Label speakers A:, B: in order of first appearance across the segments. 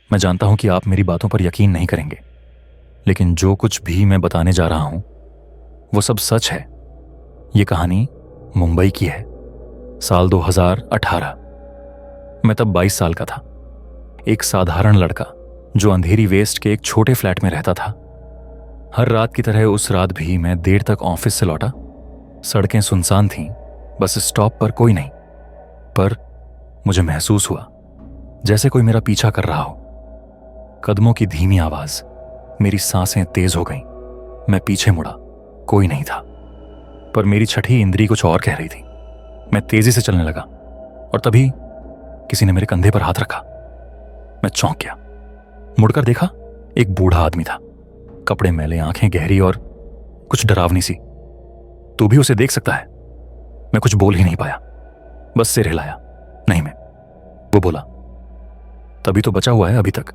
A: मैं जानता हूं कि आप मेरी बातों पर यकीन नहीं करेंगे, लेकिन जो कुछ भी मैं बताने जा रहा हूं वो सब सच है। ये कहानी मुंबई की है, साल 2018। मैं तब 22 साल का था, एक साधारण लड़का जो अंधेरी वेस्ट के एक छोटे फ्लैट में रहता था। हर रात की तरह उस रात भी मैं देर तक ऑफिस से लौटा। सड़कें सुनसान थीं, बस स्टॉप पर कोई नहीं। पर मुझे महसूस हुआ जैसे कोई मेरा पीछा कर रहा हो। कदमों की धीमी आवाज, मेरी सांसें तेज हो गईं। मैं पीछे मुड़ा, कोई नहीं था। पर मेरी छठी इंद्री कुछ और कह रही थी। मैं तेजी से चलने लगा और तभी किसी ने मेरे कंधे पर हाथ रखा। मैं चौंक गया। मुड़कर देखा, एक बूढ़ा आदमी था, कपड़े मैले, आंखें गहरी और कुछ डरावनी सी। तू भी उसे देख सकता है। मैं कुछ बोल ही नहीं पाया, बस सिर हिलाया। नहीं मैं, वो बोला, तभी तो बचा हुआ है अभी तक।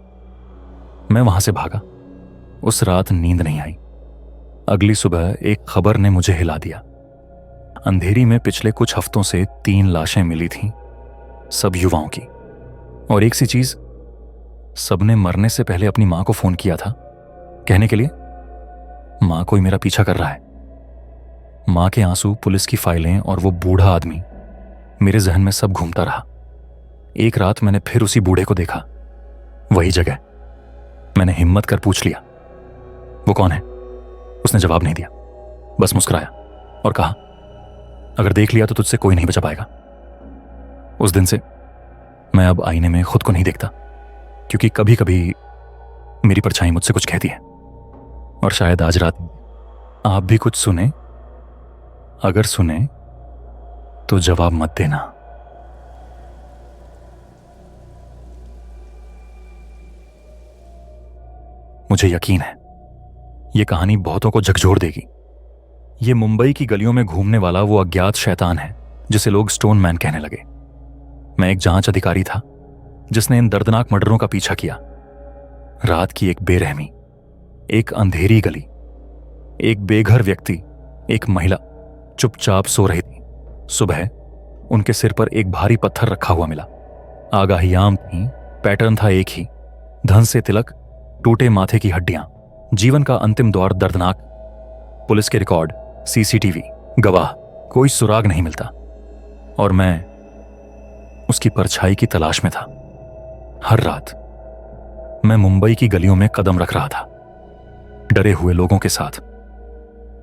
A: मैं वहां से भागा। उस रात नींद नहीं आई। अगली सुबह एक खबर ने मुझे हिला दिया। अंधेरी में पिछले कुछ हफ्तों से 3 लाशें मिली थीं, सब युवाओं की। और एक सी चीज, सबने मरने से पहले अपनी मां को फोन किया था, कहने के लिए मां कोई मेरा पीछा कर रहा है। मां के आंसू, पुलिस की फाइलें और वो बूढ़ा आदमी मेरे जहन में सब घूमता रहा। एक रात मैंने फिर उसी बूढ़े को देखा, वही जगह। मैंने हिम्मत कर पूछ लिया, वो कौन है? उसने जवाब नहीं दिया, बस मुस्कुराया और कहा, अगर देख लिया तो तुझसे कोई नहीं बचा पाएगा। उस दिन से मैं अब आईने में खुद को नहीं देखता, क्योंकि कभी कभी मेरी परछाई मुझसे कुछ कहती है। और शायद आज रात आप भी कुछ सुने। अगर सुने तो जवाब मत देना। मुझे यकीन है यह कहानी बहुतों को झकझोर देगी। ये मुंबई की गलियों में घूमने वाला वो अज्ञात शैतान है जिसे लोग स्टोन मैन कहने लगे। मैं एक जांच अधिकारी था जिसने इन दर्दनाक मर्डरों का पीछा किया। रात की एक बेरहमी, एक अंधेरी गली, एक बेघर व्यक्ति, एक महिला चुपचाप सो रही थी। सुबह उनके सिर पर एक भारी पत्थर रखा हुआ मिला। आगाही आम थी, पैटर्न था एक ही, धन से तिलक, टूटे माथे की हड्डियां, जीवन का अंतिम दौर दर्दनाक। पुलिस के रिकॉर्ड, सीसीटीवी, गवाह, कोई सुराग नहीं मिलता। और मैं उसकी परछाई की तलाश में था। हर रात मैं मुंबई की गलियों में कदम रख रहा था, डरे हुए लोगों के साथ।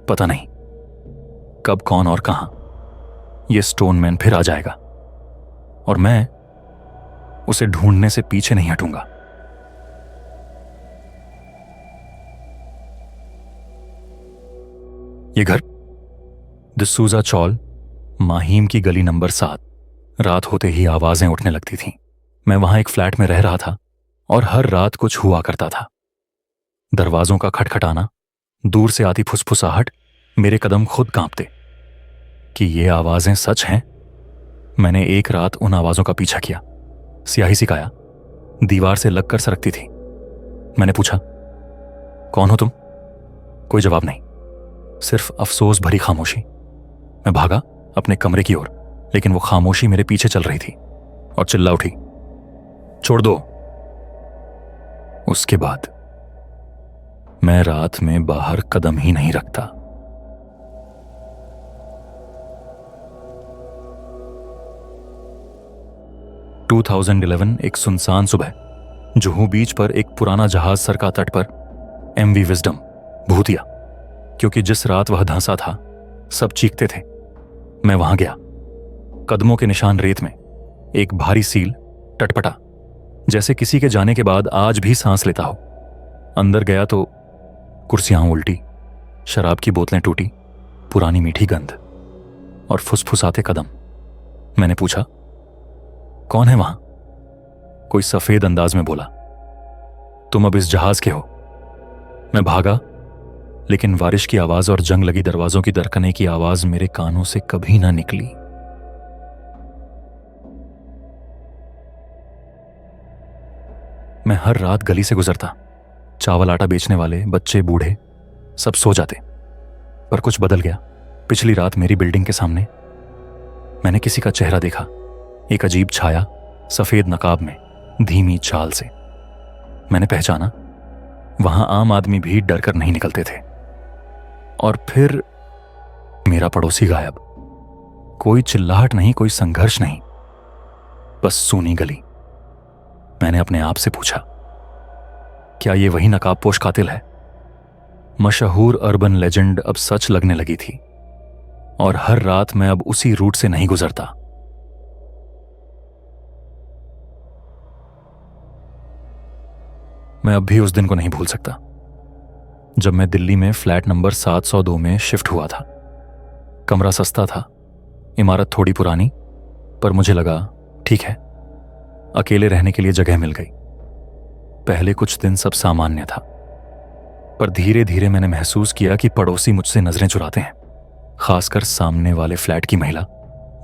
A: पता नहीं कब, कौन और कहां यह स्टोनमैन फिर आ जाएगा, और मैं उसे ढूंढने से पीछे नहीं हटूंगा। ये घर दिसूजा चौल, माहीम की गली नंबर 7। रात होते ही आवाजें उठने लगती थीं। मैं वहां एक फ्लैट में रह रहा था और हर रात कुछ हुआ करता था। दरवाजों का खटखटाना, दूर से आती फुसफुसाहट, मेरे कदम खुद कांपते। कि ये आवाजें सच हैं? मैंने एक रात उन आवाजों का पीछा किया। स्याही सी काया दीवार से लगकर सरकती थी। मैंने पूछा, कौन हो तुम? कोई जवाब नहीं, सिर्फ अफसोस भरी खामोशी। मैं भागा अपने कमरे की ओर, लेकिन वो खामोशी मेरे पीछे चल रही थी और चिल्ला उठी, छोड़ दो। उसके बाद मैं रात में बाहर कदम ही नहीं रखता। टू 2011 एक सुनसान सुबह, जुहू बीच पर एक पुराना जहाज सरका तट पर एमवी विजडम, भूतिया, क्योंकि जिस रात वह धंसा था सब चीखते थे। मैं वहां गया। कदमों के निशान रेत में, एक भारी सील टटपटा, जैसे किसी के जाने के बाद आज भी सांस लेता हो। अंदर गया तो कुर्सियां उल्टी, शराब की बोतलें टूटी, पुरानी मीठी गंध और फुसफुसाते कदम। मैंने पूछा, कौन है वहां? कोई सफेद अंदाज में बोला, तुम अब इस जहाज के हो। मैं भागा, लेकिन बारिश की आवाज और जंग लगी दरवाजों की दरकने की आवाज मेरे कानों से कभी ना निकली। मैं हर रात गली से गुजरता। चावल आटा बेचने वाले, बच्चे, बूढ़े, सब सो जाते। पर कुछ बदल गया। पिछली रात मेरी बिल्डिंग के सामने मैंने किसी का चेहरा देखा, एक अजीब छाया, सफेद नकाब में, धीमी चाल से। मैंने पहचाना वहां आम आदमी भी डर कर नहीं निकलते थे। और फिर मेरा पड़ोसी गायब। कोई चिल्लाहट नहीं, कोई संघर्ष नहीं, बस सूनी गली। मैंने अपने आप से पूछा, क्या ये वही नकाबपोश कातिल है? मशहूर अर्बन लेजेंड अब सच लगने लगी थी और हर रात मैं अब उसी रूट से नहीं गुजरता। मैं अब भी उस दिन को नहीं भूल सकता जब मैं दिल्ली में फ्लैट नंबर 702 में शिफ्ट हुआ था। कमरा सस्ता था, इमारत थोड़ी पुरानी, पर मुझे लगा ठीक है, अकेले रहने के लिए जगह मिल गई। पहले कुछ दिन सब सामान्य था, पर धीरे धीरे मैंने महसूस किया कि पड़ोसी मुझसे नजरें चुराते हैं। खासकर सामने वाले फ्लैट की महिला,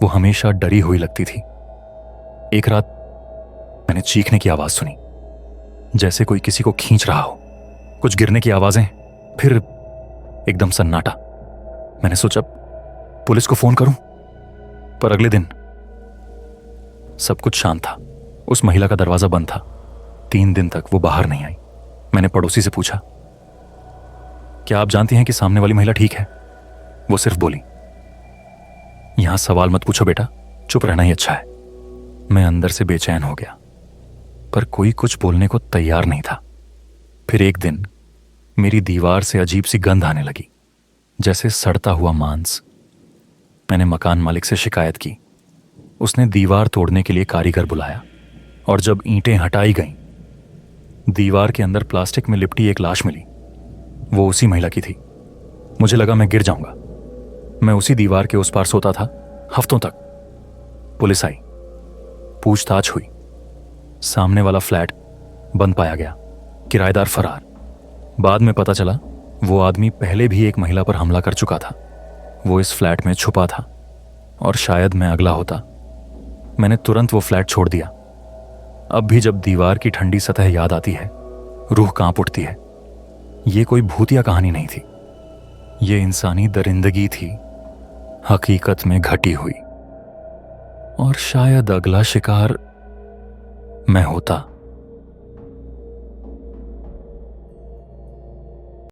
A: वो हमेशा डरी हुई लगती थी। एक रात मैंने चीखने की आवाज सुनी, जैसे कोई किसी को खींच रहा हो। कुछ गिरने की आवाजें, फिर एकदम सन्नाटा। मैंने सोचा पुलिस को फोन करूं, पर अगले दिन सब कुछ शांत था। उस महिला का दरवाजा बंद था। 3 दिन तक वो बाहर नहीं आई। मैंने पड़ोसी से पूछा, क्या आप जानती हैं कि सामने वाली महिला ठीक है? वो सिर्फ बोली, यहां सवाल मत पूछो बेटा, चुप रहना ही अच्छा है। मैं अंदर से बेचैन हो गया, पर कोई कुछ बोलने को तैयार नहीं था। फिर एक दिन मेरी दीवार से अजीब सी गंध आने लगी, जैसे सड़ता हुआ मांस। मैंने मकान मालिक से शिकायत की। उसने दीवार तोड़ने के लिए कारीगर बुलाया, और जब ईंटें हटाई गईं, दीवार के अंदर प्लास्टिक में लिपटी एक लाश मिली। वो उसी महिला की थी। मुझे लगा मैं गिर जाऊंगा। मैं उसी दीवार के उस पार सोता था हफ्तों तक। पुलिस आई, पूछताछ हुई। सामने वाला फ्लैट बंद पाया गया, किराएदार फरार। बाद में पता चला वो आदमी पहले भी एक महिला पर हमला कर चुका था। वो इस फ्लैट में छुपा था, और शायद मैं अगला होता। मैंने तुरंत वो फ्लैट छोड़ दिया। अब भी जब दीवार की ठंडी सतह याद आती है, रूह कांप उठती है। ये कोई भूतिया कहानी नहीं थी, ये इंसानी दरिंदगी थी, हकीकत में घटी हुई। और शायद अगला शिकार मैं होता।